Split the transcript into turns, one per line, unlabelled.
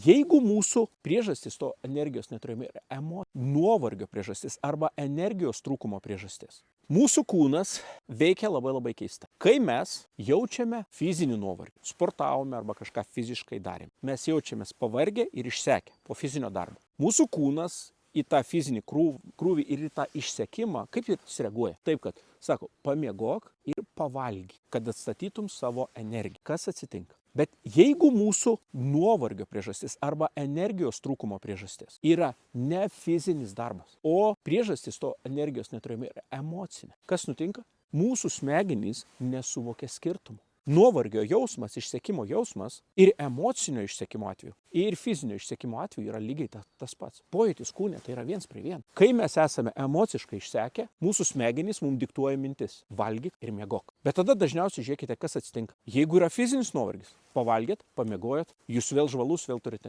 Jeigu mūsų priežastis to energijos neturėjimo yra nuovargio priežastis arba energijos trūkumo priežastis, mūsų kūnas veikia labai keista. Kai mes jaučiame fizinį nuovargį, sportavome arba kažką fiziškai darėme, mes jaučiamės pavargę ir išsekę po fizinio darbo. Mūsų kūnas į tą fizinį krūvį ir į tą išsekimą, kaip jis reaguoja? Taip, kad sako, pamiegok ir pavalgyk, kad atstatytum savo energiją. Kas atsitinka? Bet jeigu mūsų nuovargio priežastis arba energijos trūkumo priežastis yra ne fizinis darbas, o priežastis to energijos neturėjimo yra emocinė, kas nutinka? Mūsų smegenys nesuvokia skirtumų. Nuovargio jausmas, išsekimo jausmas ir emocinio išsekimo atveju, ir fizinio išsekimo atveju yra lygiai tas pats. Pojūtis kūne tai yra 1:1. Kai mes esame emociškai išsekę, mūsų smegenys mums diktuoja mintis – valgyk ir miegok. Bet tada dažniausiai žiūrėkite, kas atsitinka. Jeigu yra fizinis nuovargis, pavalgėt, pamiegojot, jūs vėl žvalus, vėl turite energiją.